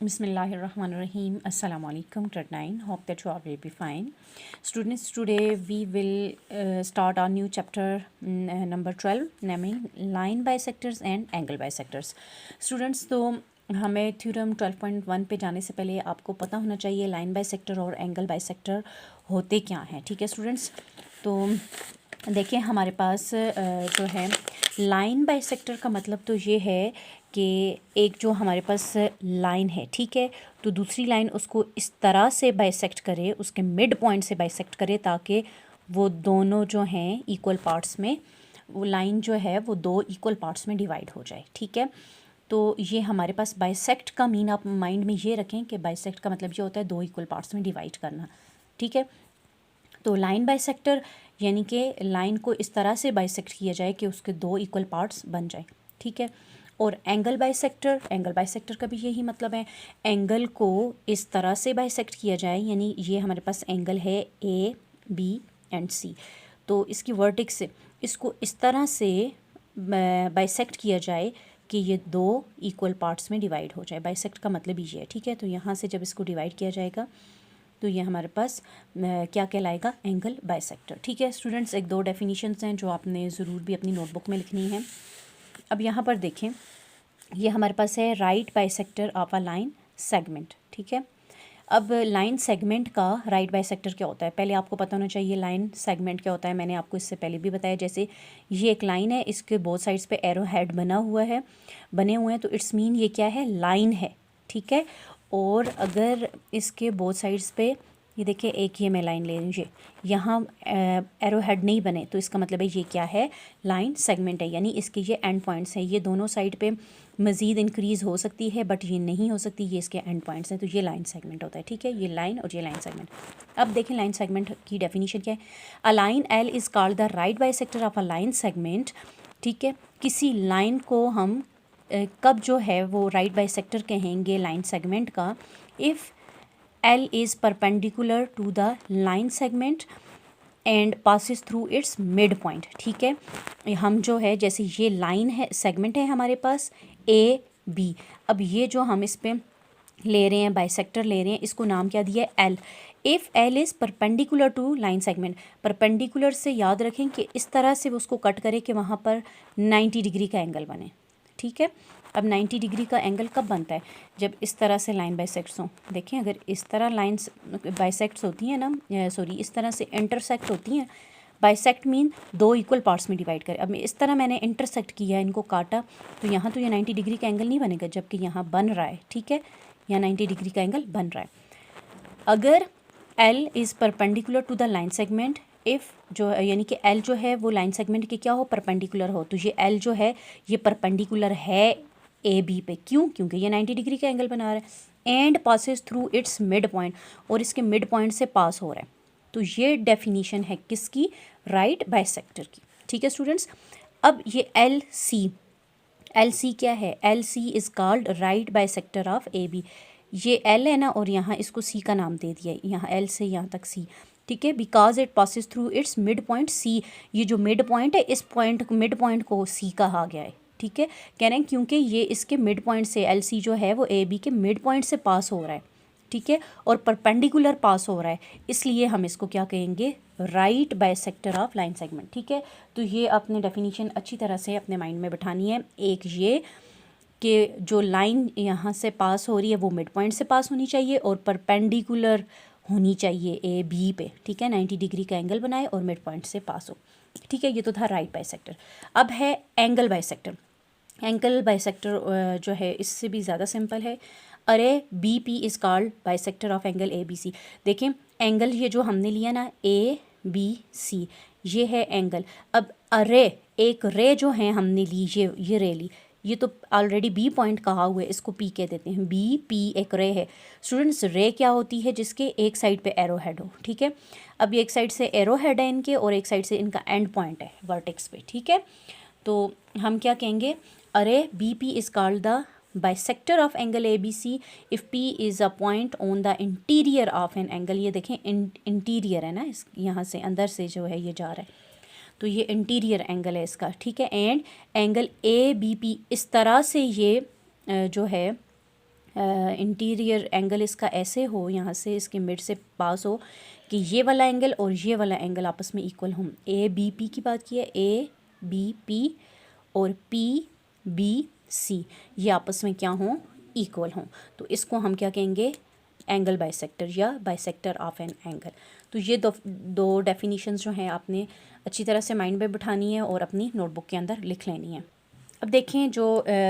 Bismillahirrahmanirrahim. Assalamu alaikum. Grade 9. Hope that you all will be fine. Students, today we will start our new chapter number 12, naming line bisectors and angle bisectors. Students, तो हमें theorem 12.1 पे जाने से पहले आपको पता होना चाहिए लाइन बाइसेक्टर और एंगल बाइसेक्टर होते क्या हैं. ठीक है स्टूडेंट्स, तो देखिए हमारे पास जो है लाइन बाइसेक्टर का मतलब तो ये है कि एक जो हमारे पास लाइन है, ठीक है, तो दूसरी लाइन उसको इस तरह से बाइसेक्ट करे, उसके मिड पॉइंट से बाइसेक्ट करे ताकि वो दोनों जो हैं इक्वल पार्ट्स में, वो लाइन जो है वो दो इक्वल पार्ट्स में डिवाइड हो जाए. ठीक है, तो ये हमारे पास बाइसेक्ट का मीन आप माइंड में ये रखें कि बाइसेक्ट का मतलब ये होता है दो इक्वल पार्ट्स में डिवाइड करना. ठीक है, तो लाइन बाइसेक्टर यानी कि लाइन को इस तरह से बाइसेक्ट किया जाए कि उसके दो इक्वल पार्ट्स बन जाए. ठीक है, और एंगल बाइसेक्टर का भी यही मतलब है, एंगल को इस तरह से बाइसेक्ट किया जाए, यानी ये हमारे पास एंगल है ए बी एंड सी, तो इसकी वर्टेक्स से इसको इस तरह से बाइसेक्ट किया जाए कि ये दो इक्वल पार्ट्स में डिवाइड हो जाए. बाइसेक्ट का मतलब ये है. ठीक है, तो यहाँ से जब इसको डिवाइड किया जाएगा तो ये हमारे पास क्या कहलाएगा, एंगल बाइसेक्टर. ठीक है स्टूडेंट्स, एक दो डेफिनेशंस हैं जो आपने ज़रूर भी अपनी नोटबुक में लिखनी है. अब यहाँ पर देखें, ये हमारे पास है right bisector of a line segment. ठीक है, अब लाइन सेगमेंट का राइट बाइसेक्टर क्या होता है, पहले आपको पता होना चाहिए लाइन सेगमेंट क्या होता है. मैंने आपको इससे पहले भी बताया, जैसे ये एक लाइन है, इसके बोथ साइड्स पे एरो हेड बने हुए हैं, तो इट्स मीन ये क्या है, लाइन है. ठीक है, और अगर इसके बोथ साइड्स पे ये देखिए, एक ये मैं लाइन ले लीजिए, यहाँ एरो हेड नहीं बने तो इसका मतलब है ये क्या है, लाइन सेगमेंट है, यानी इसके ये एंड पॉइंट्स हैं, ये दोनों साइड पे मज़ीद इंक्रीज़ हो सकती है बट ये नहीं हो सकती, ये इसके एंड पॉइंट्स हैं, तो ये लाइन सेगमेंट होता है. ठीक है, ये लाइन और ये लाइन सेगमेंट. अब देखें लाइन सेगमेंट की डेफिनेशन क्या है. A line L is called the right bisector of a line segment. ठीक है, किसी लाइन को हम कब जो है वो राइट बाइसेक्टर कहेंगे लाइन सेगमेंट का, if L is perpendicular to the line segment and passes through its mid point. ठीक है, हम जो है जैसे ये लाइन है, सेगमेंट है हमारे पास ए बी, अब ये जो हम इस पे ले रहे हैं, बाइसेक्टर ले रहे हैं, इसको नाम क्या दिया है, L. If L is perpendicular to line segment, perpendicular से याद रखें कि इस तरह से उसको कट करे कि वहाँ पर 90 डिग्री का एंगल बने. ठीक है, अब 90 डिग्री का एंगल कब बनता है, जब इस तरह से लाइन बाइसेक्ट्स हों. देखें, अगर इस तरह लाइंस बाइसेक्ट्स होती हैं ना, सॉरी, इस तरह से इंटरसेक्ट होती हैं, बाइसेक्ट मीन दो इक्वल पार्ट्स में डिवाइड करें. अब इस तरह मैंने इंटरसेक्ट किया है, इनको काटा, तो यहाँ तो ये 90 डिग्री का एंगल नहीं बनेगा, जबकि यहाँ बन रहा है. ठीक है, यहाँ 90 डिग्री का एंगल बन रहा है. अगर L is perpendicular to the line segment, if जो यानी कि एल जो है वो लाइन सेगमेंट के क्या हो, परपेंडिकुलर हो, तो ये एल जो है ये परपेंडिकुलर है ए बी पे. क्यों, क्योंकि ये 90 डिग्री का एंगल बना रहा है. And passes through its mid point, और इसके मिड पॉइंट से पास हो रहा है. तो ये डेफिनीशन है किसकी, राइट बाइसेक्टर की. ठीक है स्टूडेंट्स, अब ये एल सी क्या है, L C is called right bisector of A B. ये एल है ना, और यहाँ इसको सी का नाम दे दिया है, यहाँ एल से यहाँ तक सी. ठीक है, because it passes through its mid point C, ये जो मिड पॉइंट है, इस पॉइंट मिड पॉइंट को सी कहा गया है. ठीक है, कह रहे हैं क्योंकि ये इसके मिड पॉइंट से, एल सी जो है वो ए बी के मिड पॉइंट से पास हो रहा है. ठीक है, और परपेंडिकुलर पास हो रहा है, इसलिए हम इसको क्या कहेंगे, right bisector of line segment. ठीक है, तो ये आपने डेफिनेशन अच्छी तरह से अपने माइंड में बिठानी है. एक ये कि जो लाइन यहाँ से पास हो रही है वो मिड पॉइंट से पास होनी चाहिए और परपेंडिकुलर होनी चाहिए ए बी पे. ठीक है, 90 डिग्री का एंगल बनाए और मिड पॉइंट से पास हो. ठीक है, ये तो था राइट बाइसेक्टर. अब है एंगल बाइसेक्टर. एंगल बाइसेक्टर जो है इससे भी ज़्यादा सिंपल है. Ray B P is called bisector of angle A B C. देखें, एंगल ये जो हमने लिया ना ए बी सी, ये है एंगल. अब अरे एक रे जो है हमने ली, ये रे ली, ये तो ऑलरेडी बी पॉइंट कहा हुआ है, इसको पी कह देते हैं. बी पी एक रे है. स्टूडेंट्स, रे क्या होती है, जिसके एक साइड पे एरो हेड हो. ठीक है, अब एक साइड से एरो हेड है इनके और एक साइड से इनका एंड पॉइंट है वर्टेक्स पे. ठीक है, तो हम क्या कहेंगे, ray B P is called the bisector of angle A B C if P is a point on the interior of an angle. ये देखें, इंटीरियर है ना, इस यहाँ से अंदर से जो है ये जा रहा है, तो ये इंटीरियर एंगल है इसका. ठीक है, and angle A B P इस तरह से ये जो है इंटीरियर एंगल इसका ऐसे हो, यहाँ से इसके मिड से पास हो कि ये वाला एंगल और ये वाला एंगल आपस में इक्वल हों। ए बी पी की बात की है, ए बी पी और पी बी सी ये आपस में क्या हों, इक्वल हों, तो इसको हम क्या कहेंगे, एंगल बाइसेक्टर या बाइसेक्टर ऑफ एन एंगल। तो ये दो डेफिनेशंस जो हैं आपने अच्छी तरह से माइंड में बिठानी है और अपनी नोटबुक के अंदर लिख लेनी है। अब देखें जो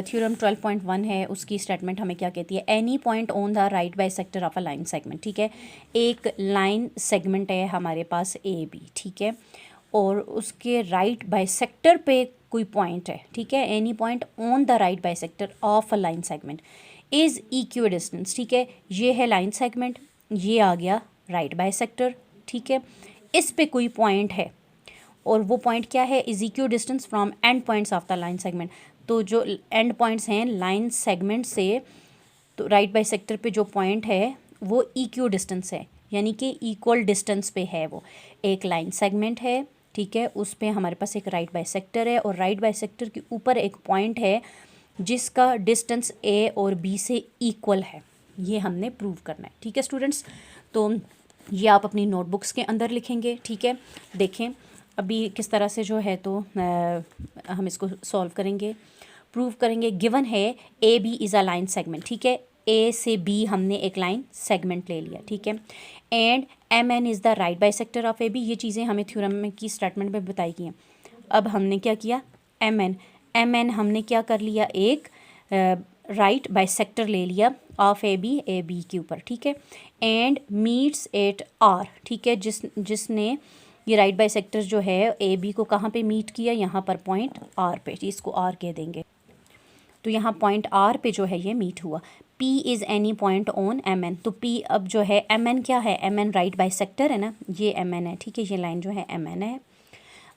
थ्योरम 12.1 है उसकी स्टेटमेंट हमें क्या कहती है, any point on the right bisector of a line segment. ठीक है, एक लाइन सेगमेंट है हमारे पास ए बी, ठीक है, और उसके राइट बाइसेक्टर पे कोई पॉइंट है, ठीक है, any point on the right bisector of a line segment is equidistance. ठीक है, ये है लाइन सेगमेंट, ये आ गया राइट बाइसेक्टर, ठीक है, इस पे कोई पॉइंट है और वो पॉइंट क्या है, is equidistance from end points of the line segment. तो जो एंड पॉइंट्स हैं लाइन सेगमेंट से, तो राइट बाइसेक्टर पे जो पॉइंट है वो इक्यू डिस्टेंस है, यानी कि इक्वल डिस्टेंस पे है। वो एक लाइन सेगमेंट है, ठीक है, उस पे हमारे पास एक राइट बाइसेक्टर है और राइट बाइसेक्टर के ऊपर एक पॉइंट है जिसका डिस्टेंस ए और बी से इक्वल है। ये हमने प्रूव करना है। ठीक है स्टूडेंट्स, तो ये आप अपनी नोटबुक्स के अंदर लिखेंगे। ठीक है, देखें अभी किस तरह से जो है तो हम इसको सॉल्व करेंगे, प्रूव करेंगे। गिवन है A B is a line segment, ठीक है, ए से बी हमने एक लाइन सेगमेंट ले लिया, ठीक है, and M N is the right bisector of A B. ये चीज़ें हमें थ्योरम में की स्टेटमेंट में बताई गई हैं। अब हमने क्या किया, एम एन हमने क्या कर लिया, एक राइट बाइसेक्टर ले लिया ऑफ ए बी के ऊपर, ठीक है, एंड मीट्स एट आर, ठीक है, जिसने ये राइट बाइसेक्टर जो है ए बी को कहाँ पे मीट किया, यहाँ पर पॉइंट आर पे, इसको आर कह देंगे। तो यहाँ पॉइंट आर पे जो है ये मीट हुआ। P is any point on M N, तो P अब जो है एम एन क्या है, एम एन राइट बाइसेक्टर है ना, ये एम एन है, ठीक है, ये लाइन जो है एम एन है।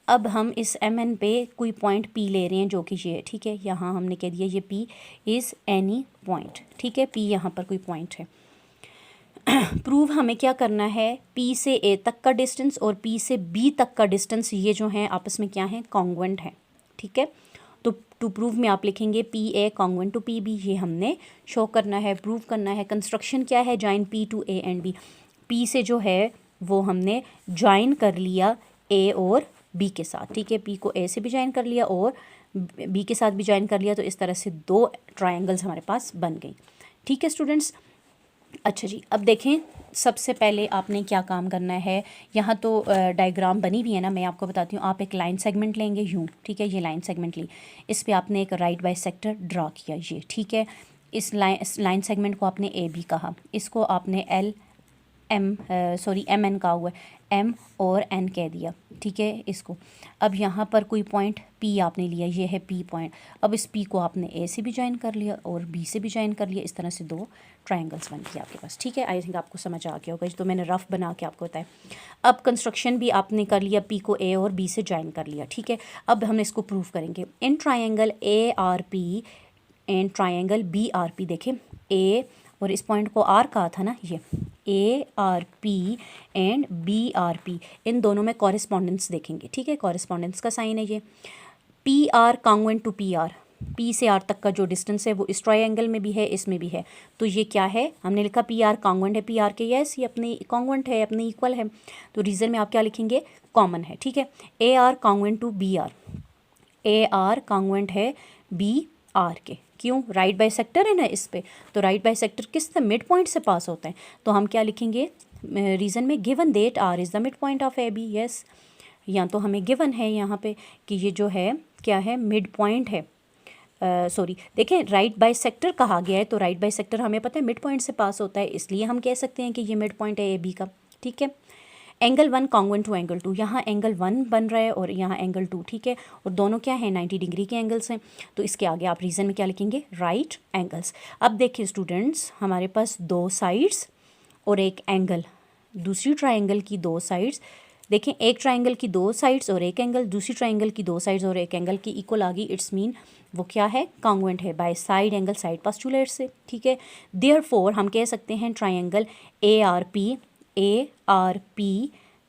अब हम इस एम एन पे कोई पॉइंट P ले रहे हैं जो कि ये, ठीक है, यहाँ हमने कह दिया ये P इज़ एनी पॉइंट, ठीक है, P यहाँ पर कोई पॉइंट है। प्रूव हमें क्या करना है, P से A तक का डिस्टेंस और P से B तक का डिस्टेंस ये जो है आपस में क्या है, कॉन्ग्वेंट है, ठीक है। तो टू प्रूव में आप लिखेंगे P A congruent to P B, ये हमने शो करना है, प्रूव करना है। कंस्ट्रक्शन क्या है, join P to A and B। P से जो है वो हमने ज्वाइन कर लिया A और B के साथ, ठीक है, P को A से भी ज्वाइन कर लिया और B के साथ भी ज्वाइन कर लिया, तो इस तरह से दो ट्रायंगल्स हमारे पास बन गई। ठीक है स्टूडेंट्स, अच्छा जी, अब देखें सबसे पहले आपने क्या काम करना है। यहाँ तो डायग्राम बनी हुई है ना, मैं आपको बताती हूँ। आप एक लाइन सेगमेंट लेंगे यूँ, ठीक है, ये लाइन सेगमेंट ली, इस पे आपने एक राइट बाइसेक्टर ड्रा किया, ये, ठीक है, इस लाइन सेगमेंट को आपने ए बी कहा, इसको आपने एम एन कहा हुआ है, एम और एन कह दिया, ठीक है, इसको। अब यहाँ पर कोई पॉइंट P आपने लिया, ये है P पॉइंट। अब इस P को आपने A से भी ज्वाइन कर लिया और B से भी ज्वाइन कर लिया, इस तरह से दो ट्रायंगल्स बन गए आपके पास। ठीक है, आई थिंक आपको समझ आ गया होगा, तो मैंने रफ बना के आपको बताया। अब कंस्ट्रक्शन भी आपने कर लिया, P को A और B से ज्वाइन कर लिया, ठीक है। अब हम इसको प्रूव करेंगे। In triangle ARP and triangle BRP, देखें A और इस पॉइंट को R कहा था ना, ये ARP एंड BRP, इन दोनों में कॉरेस्पॉन्डेंस देखेंगे, ठीक है, कॉरेस्पॉन्डेंस का साइन है ये। PR कॉन्ग्वेंट टू PR, P से R तक का जो डिस्टेंस है वो इस ट्रायंगल में भी है, इसमें भी है, तो ये क्या है, हमने लिखा PR कॉन्ग्वेंट है PR के, यस, ये अपने कॉन्ग्वेंट है, अपने इक्वल है, तो रीज़न में आप क्या लिखेंगे, कॉमन है, ठीक है। AR कॉन्ग्वेंट टू BR, AR कॉन्ग्वेंट है BR के, क्यों, राइट बाइसेक्टर है ना इस पे, तो राइट बाइसेक्टर किस मिड पॉइंट से पास होता है, तो हम क्या लिखेंगे रीज़न में, given that R is the mid point of AB, yes, या तो हमें गिवन है यहाँ पे कि ये जो है क्या है, मिड पॉइंट है, सॉरी देखें राइट बाइसेक्टर कहा गया है, तो राइट बाइसेक्टर हमें पता है मिड पॉइंट से पास होता है, इसलिए हम कह सकते हैं कि ये मिड पॉइंट है AB का, ठीक है। एंगल 1 कॉन्ग्वेंट टू एंगल 2, यहाँ एंगल 1 बन रहा है और यहाँ एंगल 2, ठीक है, और दोनों क्या है, 90 डिग्री के एंगल्स हैं, तो इसके आगे आप रीज़न में क्या लिखेंगे, राइट एंगल्स। अब देखिए स्टूडेंट्स, हमारे पास दो साइड्स और एक एंगल, दूसरी ट्रायंगल की दो साइड्स, देखें एक ट्रायंगल की दो साइड्स और एक एंगल, दूसरी ट्रायंगल की दो साइड्स और एक एंगल की इक्वल आ गई, इट्स मीन वो क्या है, कॉन्ग्वेंट है by side angle side postulate से, ठीक है। देयरफॉर हम कह सकते हैं ट्रायंगल ARP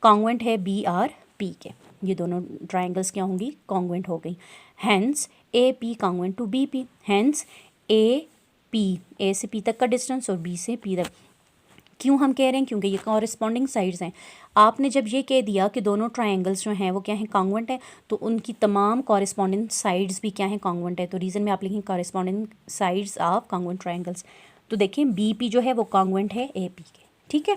कॉन्ग्वेंट है BRP के, ये दोनों ट्रायंगल्स क्या होंगी, कॉन्ग्वेंट हो गई। Hence AP congruent to BP, hence AP P, A से पी तक का डिस्टेंस और बी से पी तक। क्यों हम कह रहे हैं? क्योंकि ये कॉरस्पॉन्डिंग साइड्स हैं। आपने जब ये कह दिया कि दोनों ट्रायंगल्स जो हैं वो क्या हैं, कॉन्ग्रुएंट है, तो उनकी तमाम कॉरस्पॉन्डिंग साइड्स भी क्या हैं, कॉन्ग्रुएंट है। तो रीज़न में आप लिखेंगे corresponding sides of congruent triangles. तो देखें बी पी जो है वो कॉन्ग्रुएंट है ए पी के, ठीक है।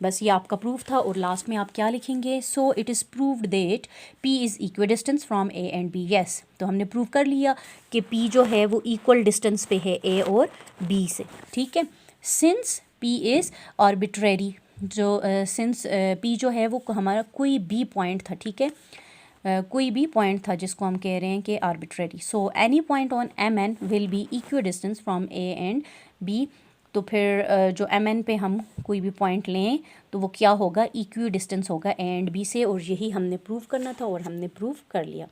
बस ये आपका प्रूफ था। और लास्ट में आप क्या लिखेंगे? So it is proved that P is equal distance from A and B. Yes, तो हमने प्रूव कर लिया कि पी जो है वो इक्वल डिस्टेंस पे है ए और बी से, ठीक है। सिंस पी इज़ आर्बिट्रेरी, जो सिंस पी जो है वो हमारा कोई भी पॉइंट था, ठीक है, कोई भी पॉइंट था जिसको हम कह रहे हैं कि arbitrary. So any point on M N will be equal distance from A and B. तो फिर जो एम एन पे हम कोई भी पॉइंट लें तो वो क्या होगा, इक्वी डिस्टेंस होगा ए एंड बी से। और यही हमने प्रूव करना था और हमने प्रूव कर लिया।